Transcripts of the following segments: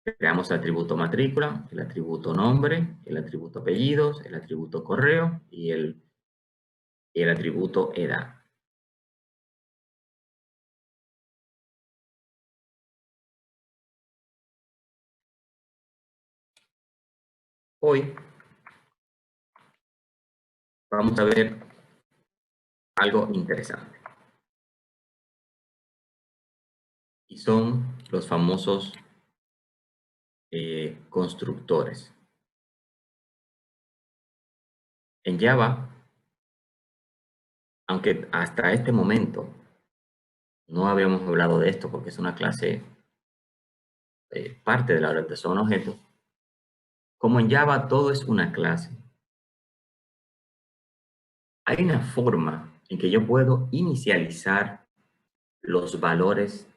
Creamos el atributo matrícula, el atributo nombre, el atributo apellidos, el atributo correo y el atributo edad. Hoy vamos a ver algo interesante. Y son los famosos constructores. En Java, aunque hasta este momento no habíamos hablado de esto porque es una clase, parte de la orientación a objetos, como en Java todo es una clase, hay una forma en que yo puedo inicializar los valores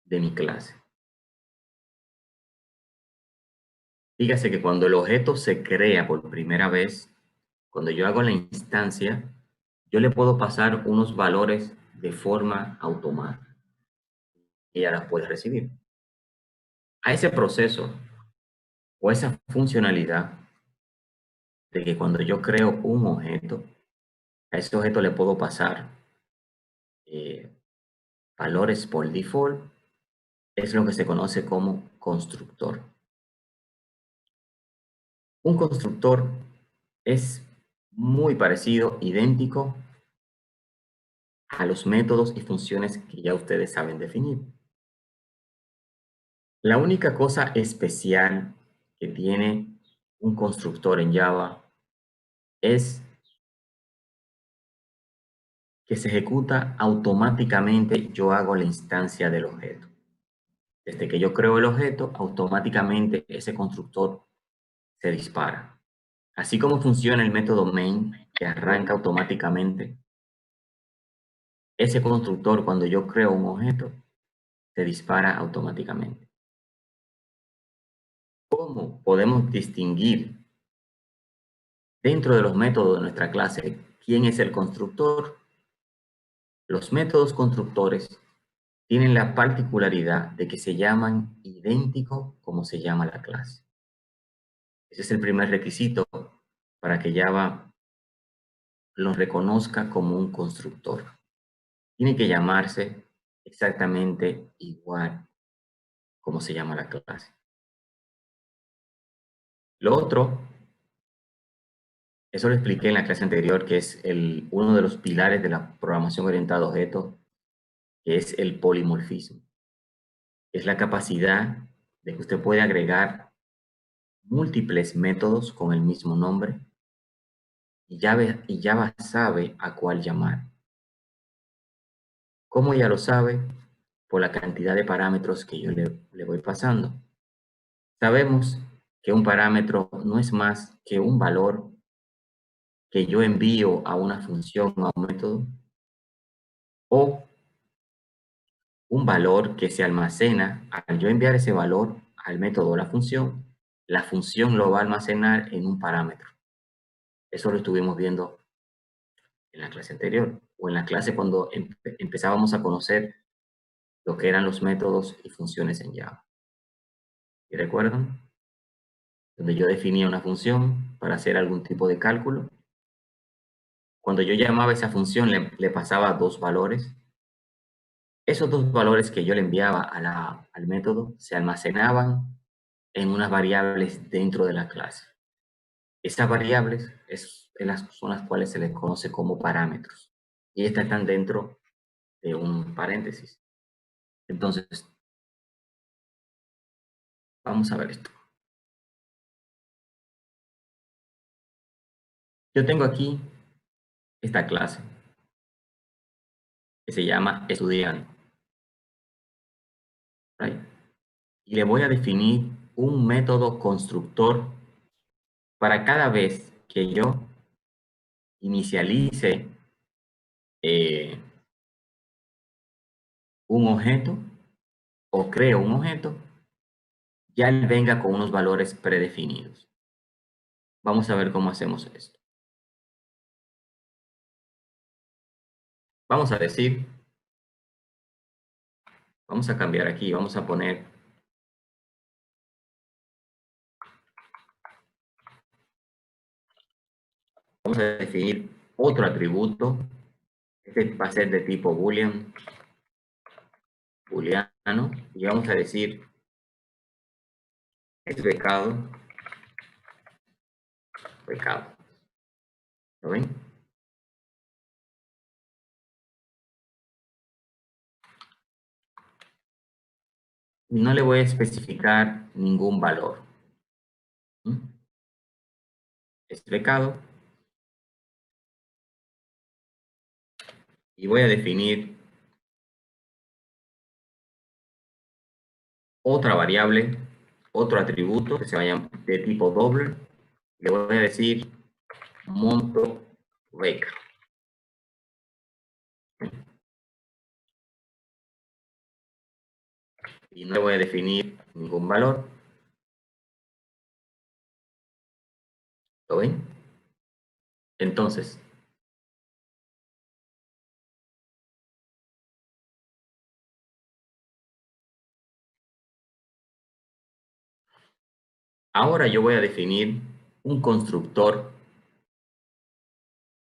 de mi clase. Dígase que cuando el objeto se crea por primera vez, cuando yo hago la instancia, yo le puedo pasar unos valores de forma automática y ella las puede recibir. A ese proceso o esa funcionalidad de que cuando yo creo un objeto, a ese objeto le puedo pasar eh, valores por default, es lo que se conoce como constructor. Un constructor es muy parecido, idéntico a los métodos y funciones que ya ustedes saben definir. La única cosa especial que tiene un constructor en Java es que se ejecuta automáticamente, yo hago la instancia del objeto. Desde que yo creo el objeto, automáticamente ese constructor se dispara. Así como funciona el método main, que arranca automáticamente, ese constructor cuando yo creo un objeto, se dispara automáticamente. ¿Cómo podemos distinguir dentro de los métodos de nuestra clase quién es el constructor? Los métodos constructores tienen la particularidad de que se llaman idéntico como se llama la clase. Ese es el primer requisito para que Java los reconozca como un constructor. Tiene que llamarse exactamente igual como se llama la clase. Lo otro, eso lo expliqué en la clase anterior, que es uno de los pilares de la programación orientada a objetos, que es el polimorfismo. Es la capacidad de que usted puede agregar múltiples métodos con el mismo nombre y Java sabe a cuál llamar. ¿Cómo ya lo sabe? Por la cantidad de parámetros que yo le voy pasando. Sabemos que un parámetro no es más que un valor que yo envío a una función o a un método, o un valor que se almacena. Al yo enviar ese valor al método o la función lo va a almacenar en un parámetro. Eso lo estuvimos viendo en la clase anterior, o en la clase cuando empezábamos a conocer lo que eran los métodos y funciones en Java. ¿Y recuerdan? Donde yo definía una función para hacer algún tipo de cálculo. Cuando yo llamaba esa función, le pasaba dos valores. Esos dos valores que yo le enviaba al método se almacenaban en unas variables dentro de la clase. Esas variables son las cuales se les conoce como parámetros. Y estas están dentro de un paréntesis. Entonces, vamos a ver esto. Yo tengo aquí esta clase que se llama estudiante. ¿Right? Y le voy a definir un método constructor para cada vez que yo inicialice eh, un objeto o creo un objeto, ya él venga con unos valores predefinidos. Vamos a ver cómo hacemos esto. Vamos a decir, vamos a cambiar aquí, vamos a poner Vamos a definir otro atributo. Este va a ser de tipo booleano, y vamos a decir es becado. ¿Lo ven? No le voy a especificar ningún valor. Es becado. Y voy a definir otra variable, otro atributo que se vaya de tipo doble. Le voy a decir monto beca. Y no le voy a definir ningún valor. ¿Lo ven? Entonces, ahora yo voy a definir un constructor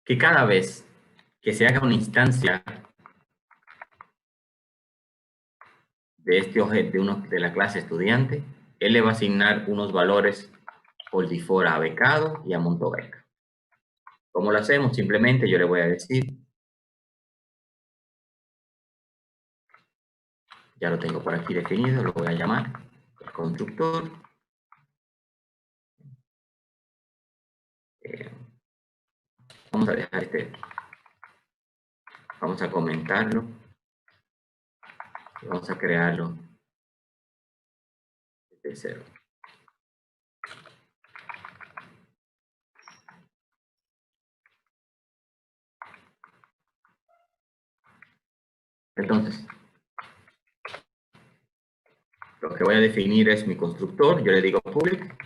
que cada vez que se haga una instancia de este objeto de la clase estudiante, él le va a asignar unos valores por default a becado y a monto beca. ¿Cómo lo hacemos? Simplemente yo le voy a decir, ya lo tengo por aquí definido, lo voy a llamar el constructor. Vamos a dejar vamos a comentarlo, y vamos a crearlo desde cero. Entonces, lo que voy a definir es mi constructor, yo le digo public.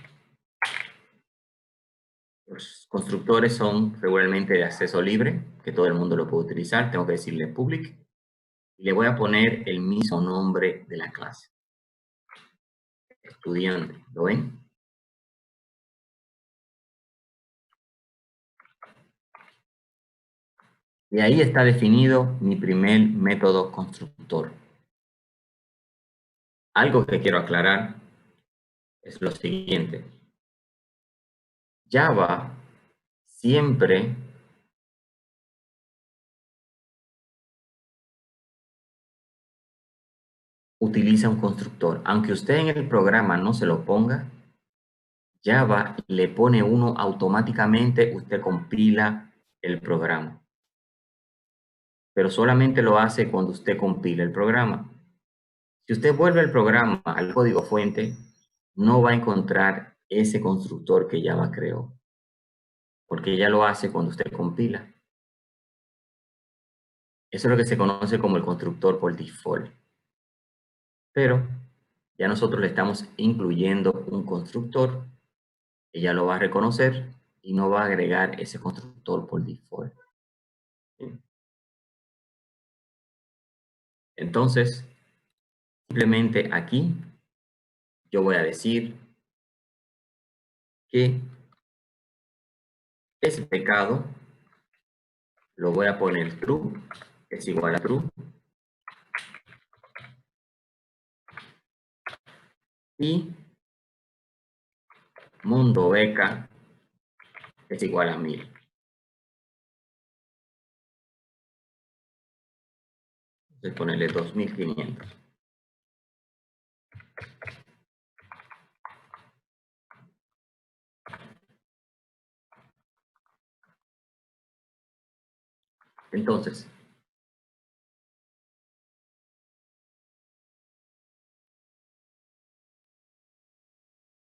Los constructores son regularmente de acceso libre, que todo el mundo lo puede utilizar, tengo que decirle public. Y le voy a poner el mismo nombre de la clase. Estudiante, ¿lo ven? Y ahí está definido mi primer método constructor. Algo que quiero aclarar es lo siguiente. Java siempre utiliza un constructor. Aunque usted en el programa no se lo ponga, Java le pone uno automáticamente, usted compila el programa. Pero solamente lo hace cuando usted compila el programa. Si usted vuelve el programa al código fuente, no va a encontrar ese constructor que Java creó, porque ya lo hace cuando usted compila. Eso es lo que se conoce como el constructor por default. Pero ya nosotros le estamos incluyendo un constructor que ya lo va a reconocer y no va a agregar ese constructor por default. Entonces, simplemente aquí yo voy a decir que ese pecado lo voy a poner true, es igual a true, y mundo beca es igual a 1000. Entonces ponerle 2500. Entonces,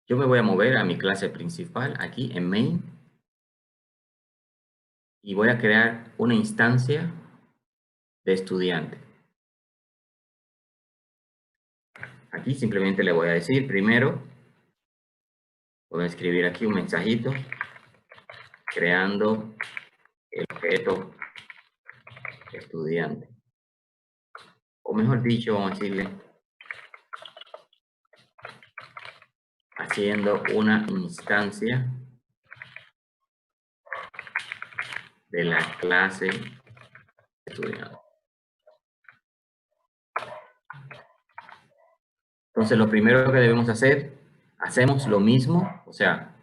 yo me voy a mover a mi clase principal aquí en main y voy a crear una instancia de estudiante. Aquí simplemente le voy a decir primero, voy a escribir aquí un mensajito creando el objeto estudiante. O mejor dicho, vamos a decirle haciendo una instancia de la clase estudiante. Entonces, lo primero que debemos hacer, hacemos lo mismo, o sea,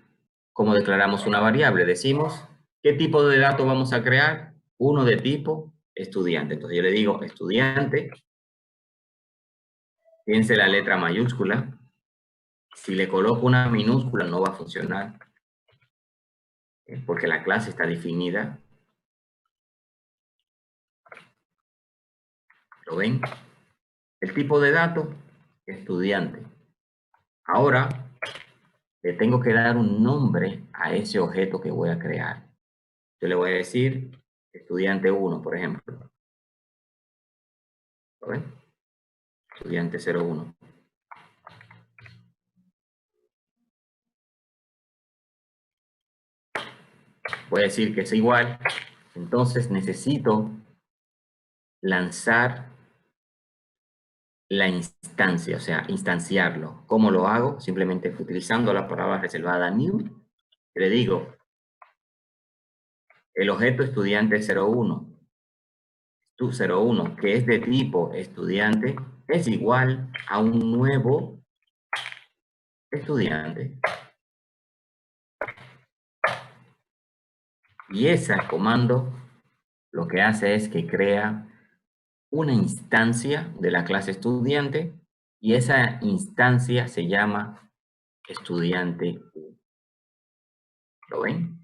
como declaramos una variable, decimos qué tipo de dato vamos a crear, uno de tipo estudiante. Entonces, yo le digo estudiante, piense la letra mayúscula. Si le coloco una minúscula no va a funcionar, porque la clase está definida. ¿Lo ven? El tipo de dato, estudiante. Ahora, le tengo que dar un nombre a ese objeto que voy a crear. Yo le voy a decir estudiante 1, por ejemplo. ¿Lo ven? Estudiante 01. Voy a decir que es igual. Entonces necesito lanzar la instancia, o sea, instanciarlo. ¿Cómo lo hago? Simplemente utilizando la palabra reservada new. Le digo, el objeto estudiante 01, tu 01, que es de tipo estudiante, es igual a un nuevo estudiante. Y ese comando lo que hace es que crea una instancia de la clase estudiante y esa instancia se llama estudiante 1. ¿Lo ven?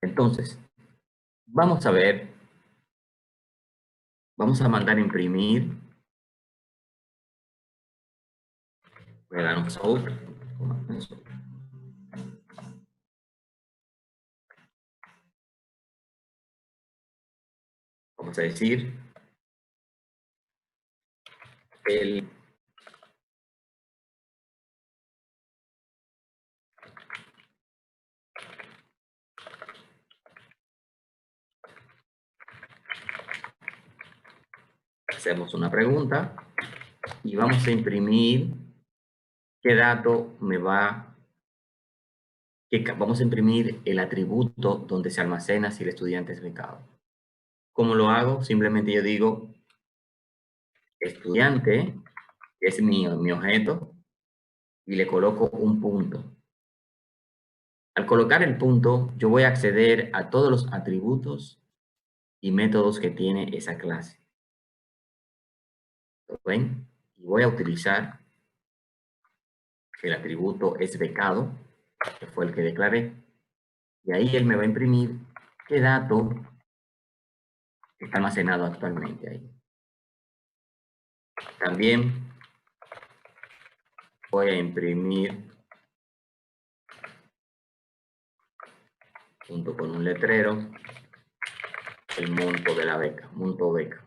Entonces, vamos a ver, vamos a mandar a imprimir. Voy a dar un out. Vamos a decir el hacemos una pregunta y vamos a imprimir qué dato me va, vamos a imprimir el atributo donde se almacena si el estudiante es becado. ¿Cómo lo hago? Simplemente yo digo estudiante, que es mi objeto, y le coloco un punto. Al colocar el punto, yo voy a acceder a todos los atributos y métodos que tiene esa clase. ¿Lo ven? Y voy a utilizar el atributo es becado, que fue el que declaré, y ahí él me va a imprimir qué dato está almacenado actualmente ahí. También voy a imprimir, junto con un letrero, el monto de la beca, monto beca.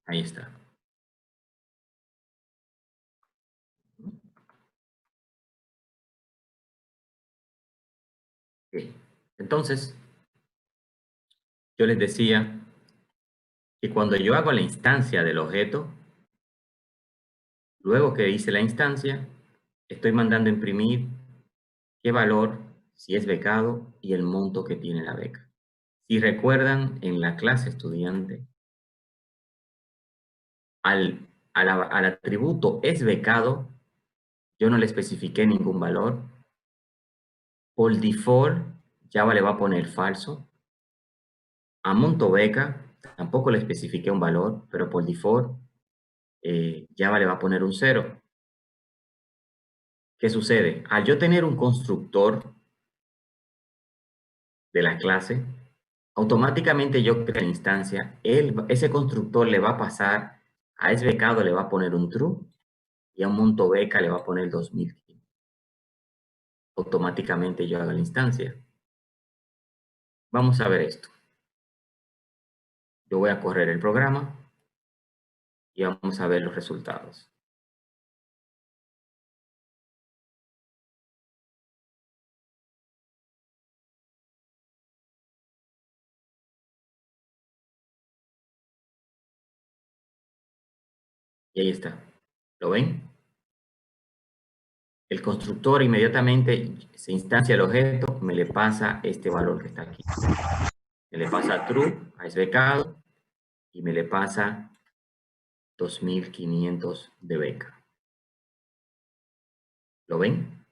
Ahí está. Bien. Entonces, yo les decía que cuando yo hago la instancia del objeto, luego que hice la instancia, estoy mandando a imprimir qué valor, si es becado, y el monto que tiene la beca. Si recuerdan, en la clase estudiante, al atributo es becado, yo no le especifiqué ningún valor. Por default, Java le va a poner falso. A monto beca, tampoco le especifiqué un valor, pero por default, Java le va a poner un 0. ¿Qué sucede? Al yo tener un constructor de la clase, automáticamente yo creo la instancia, ese constructor le va a pasar, a ese becado le va a poner un true y a un monto beca le va a poner 2015. Automáticamente yo hago la instancia. Vamos a ver esto. Yo voy a correr el programa y vamos a ver los resultados. Y ahí está. ¿Lo ven? El constructor inmediatamente se instancia el objeto, me le pasa este valor que está aquí. Me le pasa true a ese becado y me le pasa 2.500 de beca. ¿Lo ven?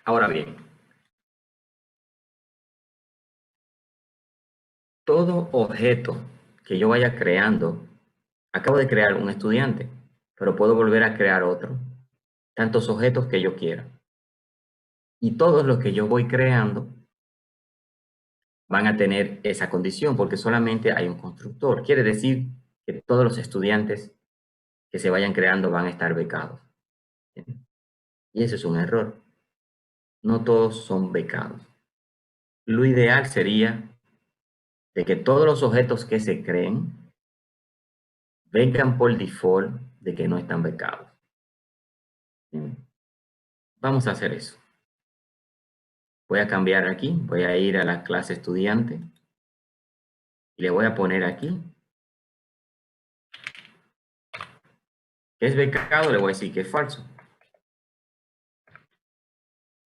Ahora bien, todo objeto que yo vaya creando, acabo de crear un estudiante, pero puedo volver a crear otro, tantos objetos que yo quiera. Y todos los que yo voy creando van a tener esa condición porque solamente hay un constructor. Quiere decir que todos los estudiantes que se vayan creando van a estar becados. Y eso es un error. No todos son becados. Lo ideal sería de que todos los objetos que se creen vengan por default de que no están becados. Vamos a hacer eso. Voy a cambiar aquí, voy a ir a la clase estudiante y le voy a poner aquí que es becado, le voy a decir que es falso.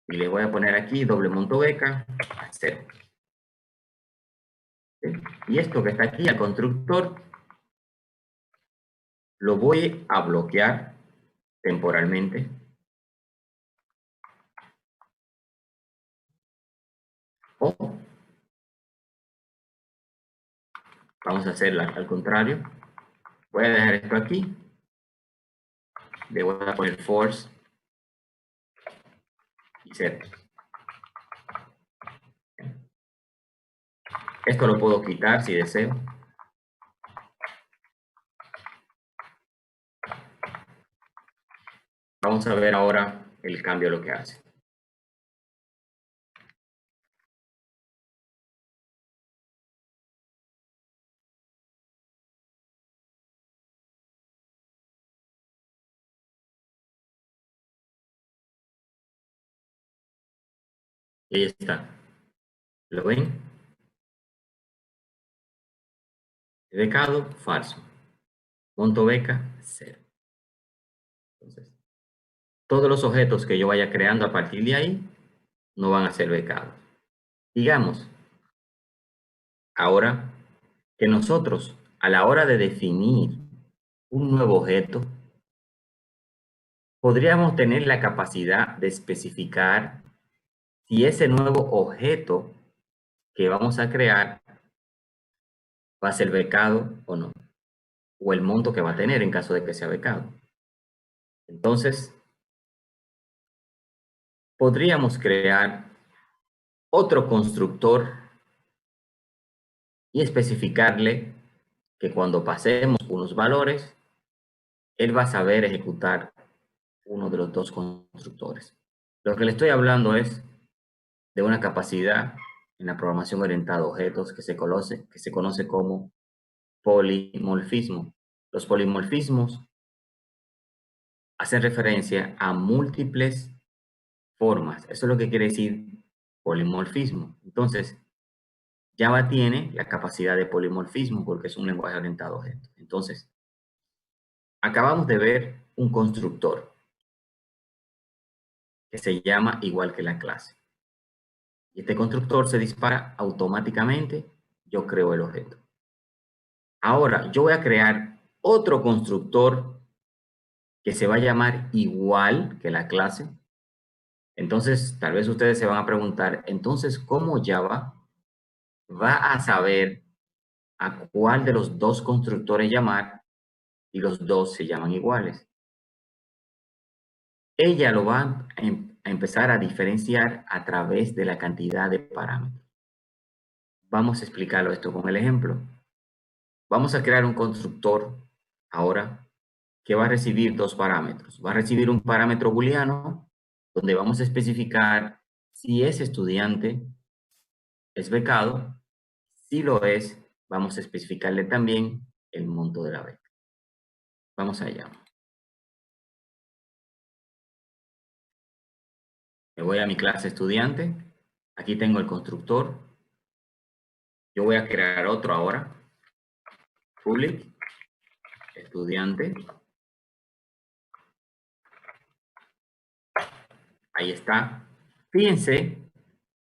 Y le voy a poner aquí doble monto beca a 0. Y esto que está aquí, el constructor, lo voy a bloquear temporalmente. O vamos a hacerla al contrario. Voy a dejar esto aquí. Le voy a poner force y set. Esto lo puedo quitar si deseo. Vamos a ver ahora el cambio lo que hace. Y ahí está. ¿Lo ven? Becado, falso. Monto beca, 0. Entonces, todos los objetos que yo vaya creando a partir de ahí no van a ser becados. Digamos, ahora que nosotros, a la hora de definir un nuevo objeto, podríamos tener la capacidad de especificar si ese nuevo objeto que vamos a crear va a ser becado o no, o el monto que va a tener en caso de que sea becado. Entonces, podríamos crear otro constructor y especificarle que cuando pasemos unos valores, él va a saber ejecutar uno de los dos constructores. Lo que le estoy hablando es de una capacidad en la programación orientada a objetos que se conoce como polimorfismo. Los polimorfismos hacen referencia a múltiples formas. Eso es lo que quiere decir polimorfismo. Entonces, Java tiene la capacidad de polimorfismo porque es un lenguaje orientado a objetos. Entonces, acabamos de ver un constructor que se llama igual que la clase. Y este constructor se dispara automáticamente, yo creo el objeto. Ahora, yo voy a crear otro constructor que se va a llamar igual que la clase. Entonces, tal vez ustedes se van a preguntar, entonces, ¿cómo Java va a saber a cuál de los dos constructores llamar y los dos se llaman iguales. Ella lo va a empezar a diferenciar a través de la cantidad de parámetros. Vamos a explicarlo esto con el ejemplo. Vamos a crear un constructor ahora que va a recibir dos parámetros. Va a recibir un parámetro booleano donde vamos a especificar si ese estudiante es becado. Si lo es, vamos a especificarle también el monto de la beca. Vamos allá. Me voy a mi clase estudiante. Aquí tengo el constructor. Yo voy a crear otro ahora. Public, estudiante. Ahí está. Fíjense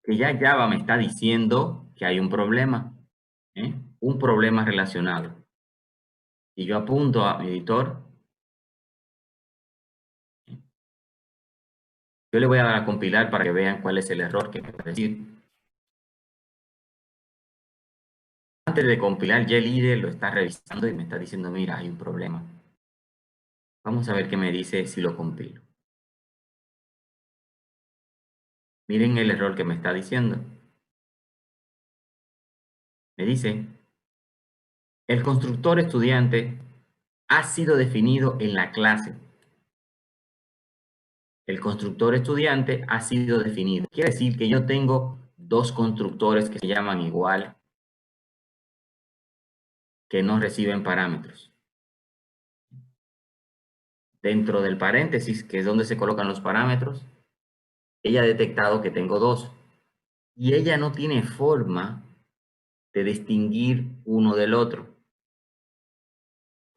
que ya Java me está diciendo que hay un problema. Un problema relacionado. Y yo apunto a mi editor. Yo le voy a dar a compilar para que vean cuál es el error que me va a decir. Antes de compilar, ya el IDE lo está revisando y me está diciendo, mira, hay un problema. Vamos a ver qué me dice si lo compilo. Miren el error que me está diciendo. Me dice, el constructor estudiante ha sido definido en la clase. El constructor estudiante ha sido definido. Quiere decir que yo tengo dos constructores que se llaman igual, que no reciben parámetros. Dentro del paréntesis, que es donde se colocan los parámetros, ella ha detectado que tengo dos. Y ella no tiene forma de distinguir uno del otro.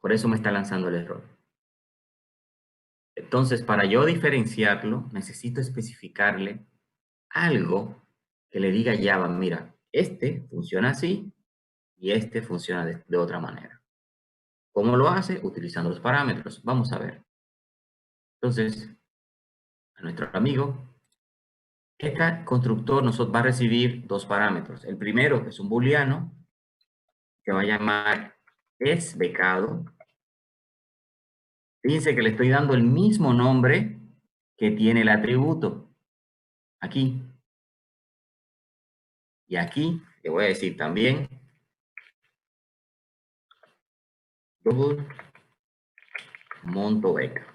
Por eso me está lanzando el error. Entonces, para yo diferenciarlo, necesito especificarle algo que le diga a Java, mira, este funciona así y este funciona de otra manera. ¿Cómo lo hace? Utilizando los parámetros. Vamos a ver. Entonces, a nuestro amigo, este constructor nos va a recibir dos parámetros. El primero, que es un booleano, que va a llamar es becado. Fíjense que le estoy dando el mismo nombre que tiene el atributo. Aquí. Y aquí le voy a decir también double monto beca.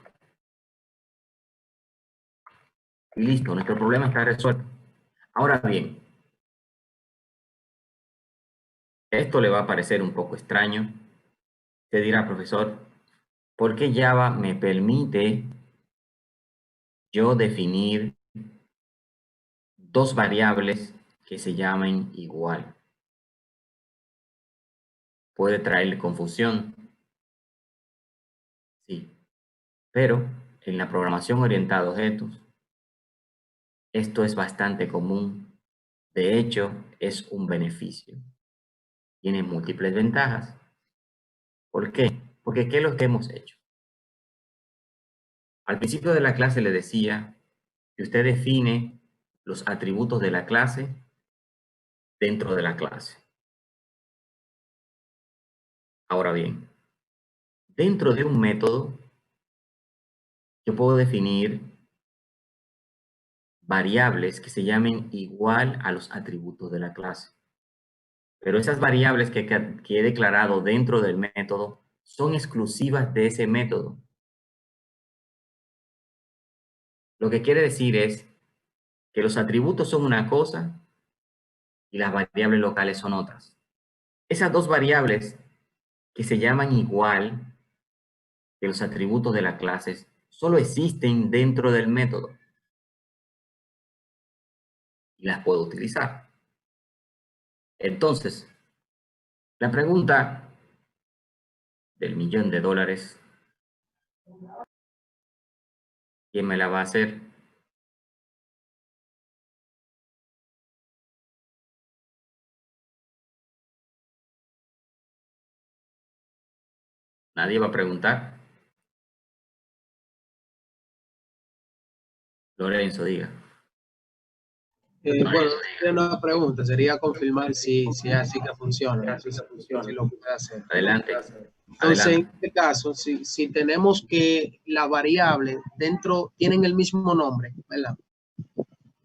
Y listo, nuestro problema está resuelto. Ahora bien, esto le va a parecer un poco extraño. Te dirá, profesor, ¿por qué Java me permite yo definir dos variables que se llamen igual? Puede traerle confusión, sí, pero en la programación orientada a objetos, esto es bastante común. De hecho, es un beneficio. Tiene múltiples ventajas. ¿Por qué? Porque ¿qué es lo que hemos hecho? Al principio de la clase le decía que usted define los atributos de la clase dentro de la clase. Ahora bien, dentro de un método, yo puedo definir variables que se llamen igual a los atributos de la clase. Pero esas variables que he declarado dentro del método son exclusivas de ese método. Lo que quiere decir es que los atributos son una cosa y las variables locales son otras. Esas dos variables que se llaman igual que los atributos de las clases solo existen dentro del método y las puedo utilizar. Entonces, la pregunta del $1.000.000, ¿quién me la va a hacer? Nadie va a preguntar. Lorenzo, diga. Bueno, sería una pregunta, sería confirmar si es así que funciona, si lo puede hacer. Adelante. Entonces, Adelante. en este caso, si tenemos que la variable dentro tienen el mismo nombre, ¿verdad?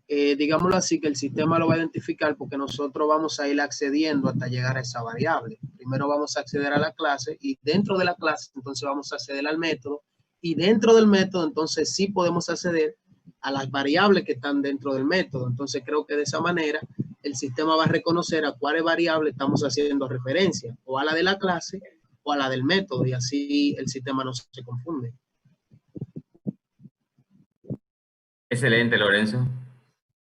Digámoslo así, que el sistema lo va a identificar porque nosotros vamos a ir accediendo hasta llegar a esa variable. Primero vamos a acceder a la clase y dentro de la clase entonces vamos a acceder al método y dentro del método entonces sí podemos acceder a las variables que están dentro del método. Entonces creo que de esa manera el sistema va a reconocer a cuáles variables estamos haciendo referencia, o a la de la clase o a la del método, y así el sistema no se confunde. Excelente, Lorenzo.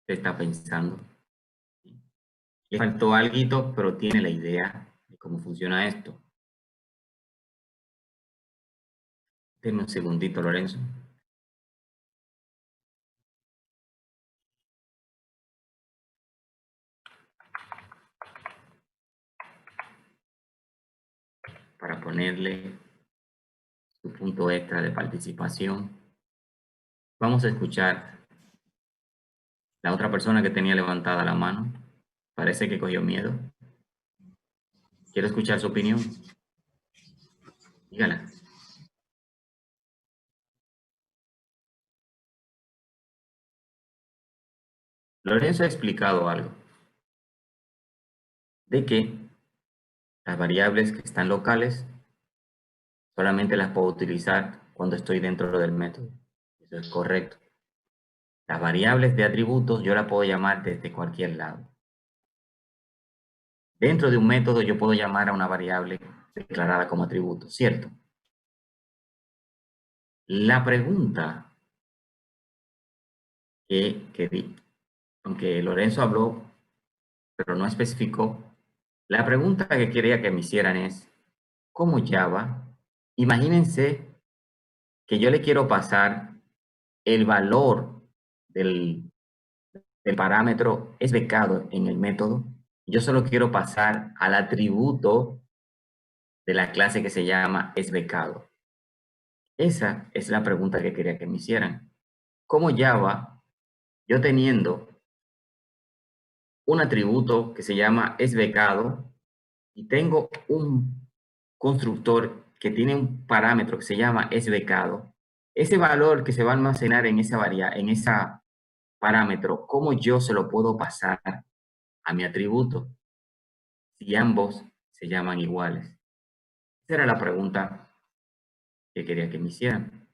¿Qué está pensando? Le faltó algo, pero tiene la idea de cómo funciona esto. Denme un segundito, Lorenzo. Para ponerle su punto extra de participación. Vamos a escuchar la otra persona que tenía levantada la mano. Parece que cogió miedo. Quiero escuchar su opinión. Dígala. Lorenzo ha explicado algo de que las variables que están locales solamente las puedo utilizar cuando estoy dentro del método. Eso es correcto. Las variables de atributos yo las puedo llamar desde cualquier lado. Dentro de un método yo puedo llamar a una variable declarada como atributo, ¿cierto? La pregunta aunque Lorenzo habló, pero no especificó, la pregunta que quería que me hicieran es, ¿cómo Java? Imagínense que yo le quiero pasar el valor del parámetro es becado en el método. Yo solo quiero pasar al atributo de la clase que se llama es becado. Esa es la pregunta que quería que me hicieran. ¿Cómo Java, yo teniendo un atributo que se llama es becado y tengo un constructor que tiene un parámetro que se llama es becado, ese valor que se va a almacenar en esa parámetro, ¿cómo yo se lo puedo pasar a mi atributo si ambos se llaman iguales? Esa era la pregunta que quería que me hicieran.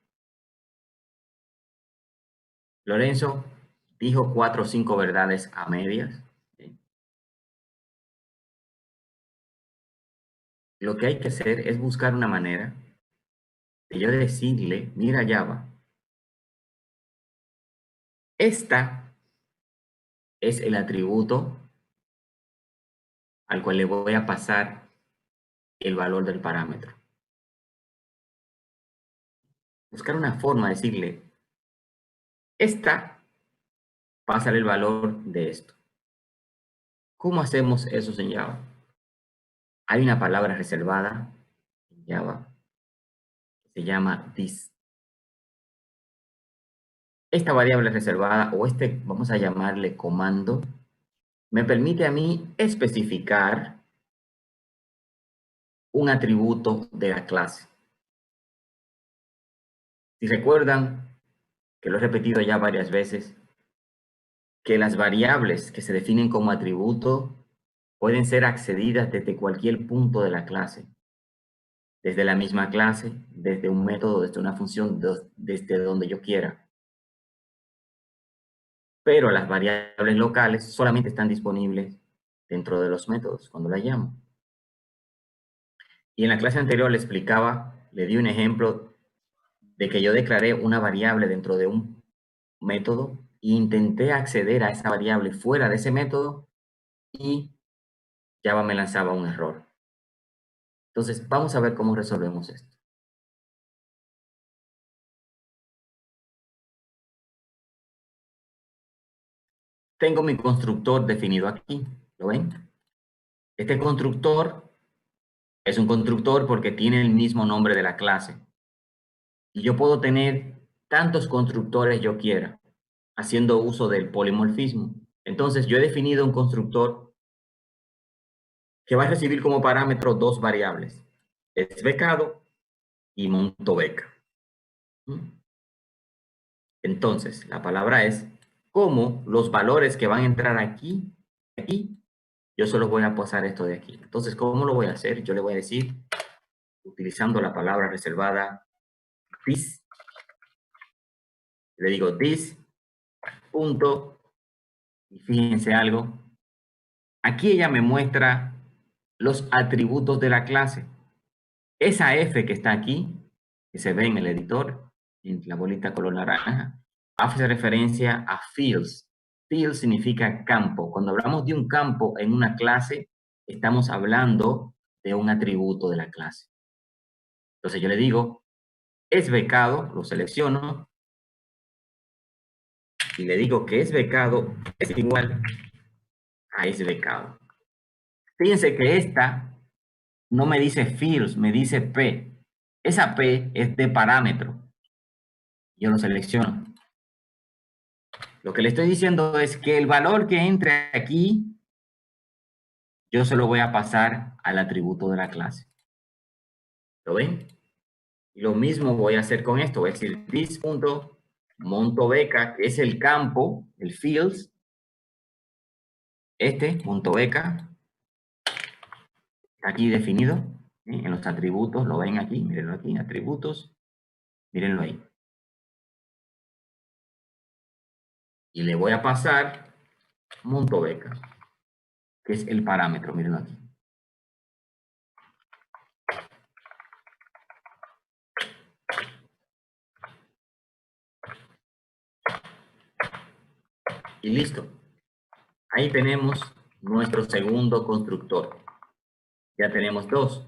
Lorenzo dijo 4 o 5 verdades a medias. Lo que hay que hacer es buscar una manera de yo decirle, mira Java, esta es el atributo al cual le voy a pasar el valor del parámetro. Buscar una forma de decirle, esta, pásale el valor de esto. ¿Cómo hacemos eso en Java? Hay una palabra reservada en Java que se llama this. Esta variable reservada o vamos a llamarle comando, me permite a mí especificar un atributo de la clase. Si recuerdan, que lo he repetido ya varias veces, que las variables que se definen como atributo pueden ser accedidas desde cualquier punto de la clase, desde la misma clase, desde un método, desde una función, desde donde yo quiera. Pero las variables locales solamente están disponibles dentro de los métodos, cuando las llamo. Y en la clase anterior le explicaba, le di un ejemplo de que yo declaré una variable dentro de un método e intenté acceder a esa variable fuera de ese método y Java me lanzaba un error. Entonces, vamos a ver cómo resolvemos esto. Tengo mi constructor definido aquí, ¿lo ven? Este constructor es un constructor porque tiene el mismo nombre de la clase. Y yo puedo tener tantos constructores yo quiera, haciendo uso del polimorfismo. Entonces, yo he definido un constructor que va a recibir como parámetro dos variables, es becado y monto beca. Entonces, la palabra es cómo los valores que van a entrar aquí, yo solo voy a pasar esto de aquí. Entonces, ¿cómo lo voy a hacer? Yo le voy a decir, utilizando la palabra reservada this, le digo this, punto, y fíjense algo, aquí ella me muestra los atributos de la clase. Esa F que está aquí, que se ve en el editor, en la bolita color naranja, hace referencia a fields. Field significa campo. Cuando hablamos de un campo en una clase, estamos hablando de un atributo de la clase. Entonces yo le digo, es becado, lo selecciono, y le digo que es becado es igual a es becado. Fíjense que esta no me dice fields, me dice P. Esa P es de parámetro. Yo lo selecciono. Lo que le estoy diciendo es que el valor que entre aquí, yo se lo voy a pasar al atributo de la clase. ¿Lo ven? Y lo mismo voy a hacer con esto. Voy a decir this.montobeca, que es el campo, el fields. Montobeca, está aquí definido, ¿sí? En los atributos, lo ven aquí, mírenlo aquí, atributos, mírenlo ahí. Y le voy a pasar montobeca, que es el parámetro, mírenlo aquí. Y listo. Ahí tenemos nuestro segundo constructor. Ya tenemos dos.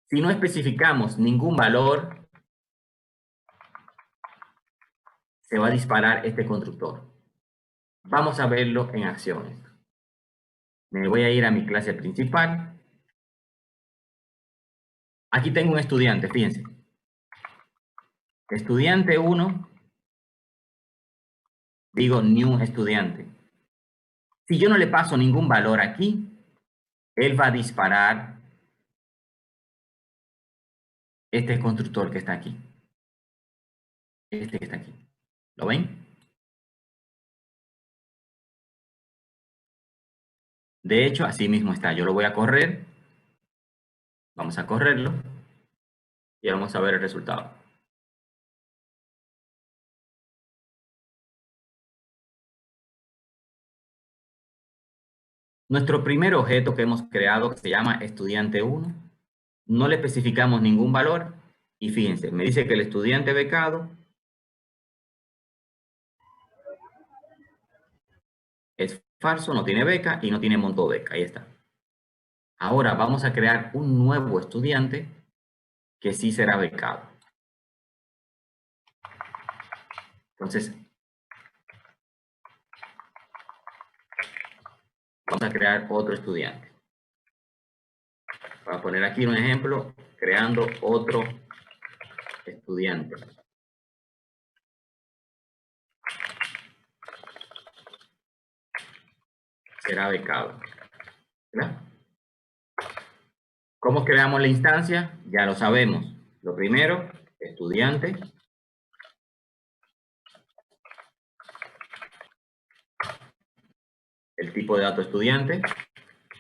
Si no especificamos ningún valor, se va a disparar este constructor. Vamos a verlo en acciones. Me voy a ir a mi clase principal. Aquí tengo un estudiante, fíjense. Estudiante 1, digo new estudiante. Si yo no le paso ningún valor aquí, él va a disparar este constructor que está aquí. Este que está aquí. ¿Lo ven? De hecho, así mismo está. Yo lo voy a correr. Vamos a correrlo. Y vamos a ver el resultado. Nuestro primer objeto que hemos creado, que se llama estudiante 1, no le especificamos ningún valor. Y fíjense, me dice que el estudiante becado es falso, no tiene beca y no tiene monto beca. Ahí está. Ahora vamos a crear un nuevo estudiante que sí será becado. Entonces, vamos a crear otro estudiante. Voy a poner aquí un ejemplo, creando otro estudiante. Será becado. ¿Verdad? ¿Cómo creamos la instancia? Ya lo sabemos. Lo primero, estudiante. El tipo de dato estudiante.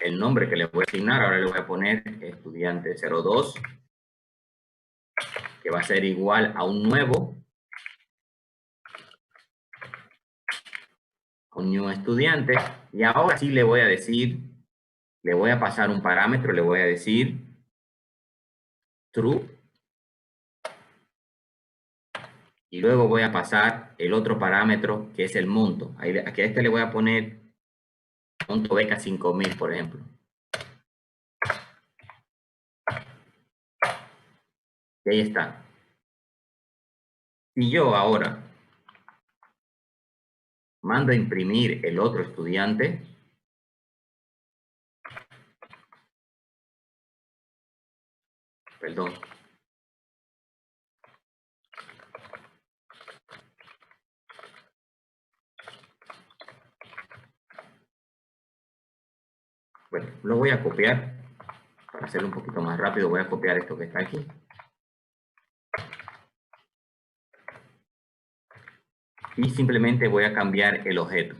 El nombre que le voy a asignar, ahora le voy a poner estudiante 02, que va a ser igual a un nuevo, un nuevo estudiante. Y ahora sí le voy a decir, le voy a pasar un parámetro, le voy a decir true. Y luego voy a pasar el otro parámetro, que es el monto. Aquí a este le voy a poner monto beca 5.000, por ejemplo. Y ahí está. Si yo ahora mando a imprimir el otro estudiante, perdón, Bueno, lo voy a copiar. Para hacerlo un poquito más rápido, voy a copiar esto que está aquí. Y simplemente voy a cambiar el objeto.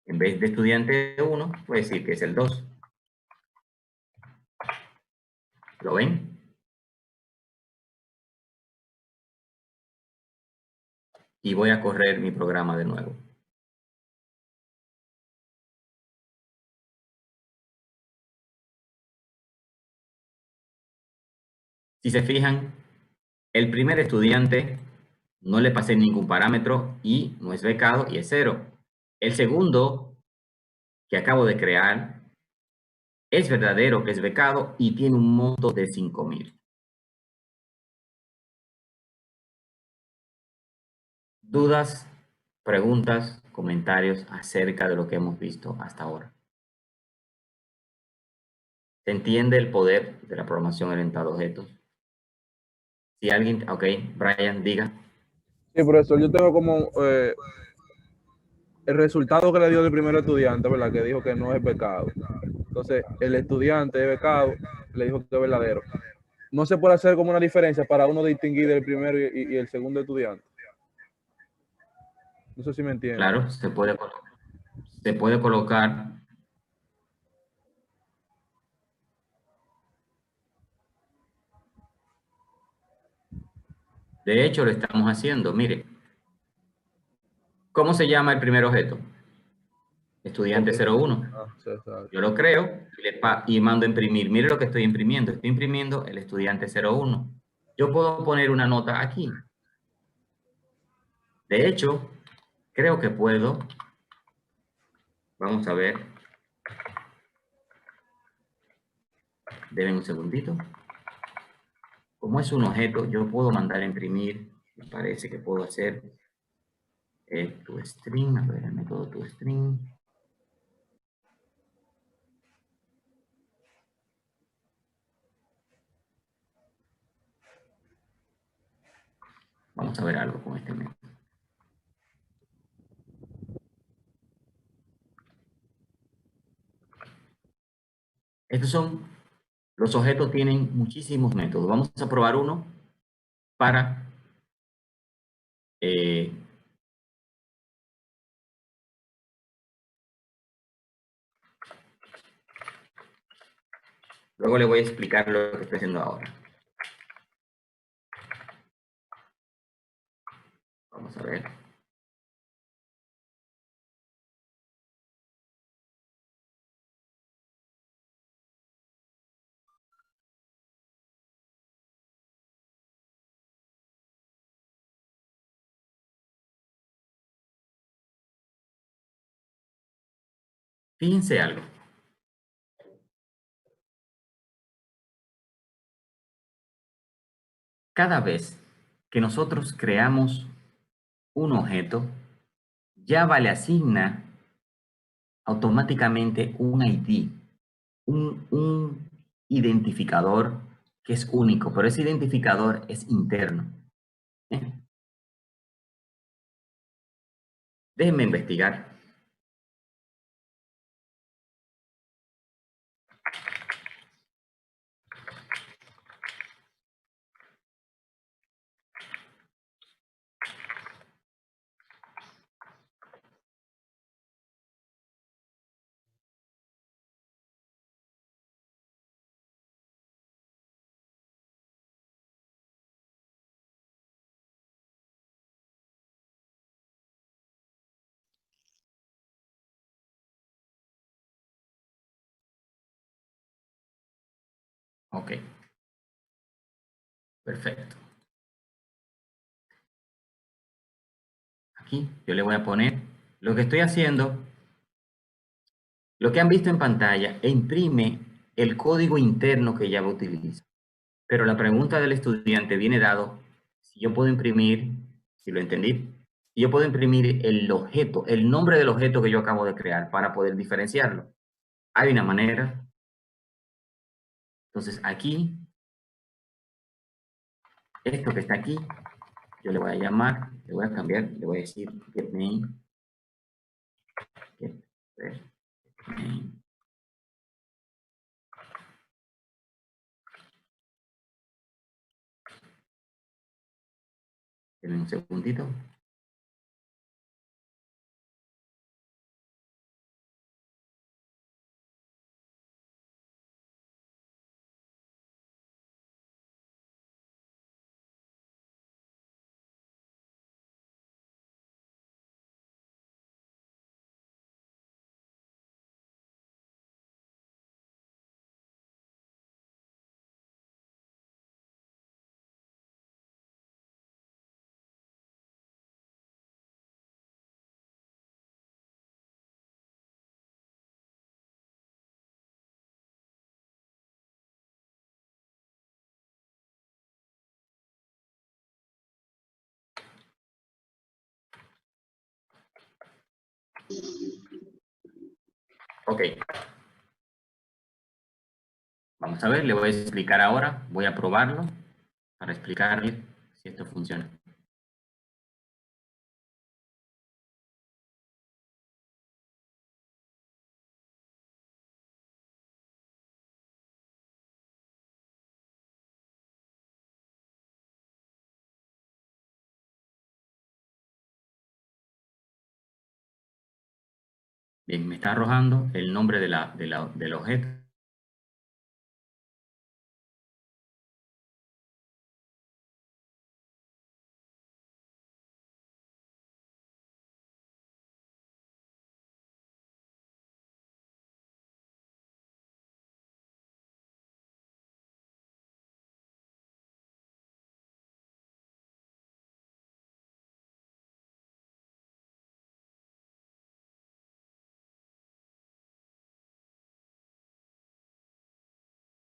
En vez de estudiante 1, voy a decir que es el 2. ¿Lo ven? Y voy a correr mi programa de nuevo. Si se fijan, el primer estudiante no le pasé ningún parámetro y no es becado y es 0. El segundo que acabo de crear es verdadero que es becado y tiene un monto de 5,000. ¿Dudas, preguntas, comentarios acerca de lo que hemos visto hasta ahora? ¿Se entiende el poder de la programación orientada a objetos? Si alguien, ok, Brian, diga. Sí, profesor, yo tengo como el resultado que le dio el primer estudiante, ¿verdad? Que dijo que no es becado. Entonces, el estudiante es becado, le dijo que es verdadero. No se puede hacer como una diferencia para uno distinguir el primero y el segundo estudiante. No sé si me entiende. Claro, se puede colocar. De hecho, lo estamos haciendo. Mire, ¿cómo se llama el primer objeto? Estudiante 01. Sí, Yo lo creo y mando a imprimir. Mire lo que estoy imprimiendo. Estoy imprimiendo el estudiante 01. Yo puedo poner una nota aquí. De hecho, creo que puedo. Vamos a ver. Denme un segundito. Como es un objeto, yo puedo mandar a imprimir. Me parece que puedo hacer toString. A ver, el método toString. Vamos a ver algo con este método. Estos son, los objetos tienen muchísimos métodos. Vamos a probar uno para luego le voy a explicar lo que estoy haciendo ahora. Vamos a ver. Fíjense algo. Cada vez que nosotros creamos un objeto, Java le asigna automáticamente un ID, un identificador que es único, pero ese identificador es interno. Déjenme investigar. Ok. Perfecto. Aquí yo le voy a poner lo que estoy haciendo, lo que han visto en pantalla, e imprime el código interno que Java utiliza. Pero la pregunta del estudiante viene dado si yo puedo imprimir, si lo entendí, si yo puedo imprimir el objeto, el nombre del objeto que yo acabo de crear para poder diferenciarlo. Hay una manera. Entonces aquí, esto que está aquí, yo le voy a llamar, le voy a cambiar, le voy a decir getName, Denme un segundito. Ok. Vamos a ver, le voy a explicar ahora. Voy a probarlo para explicarle si esto funciona. Bien, me está arrojando el nombre del objeto.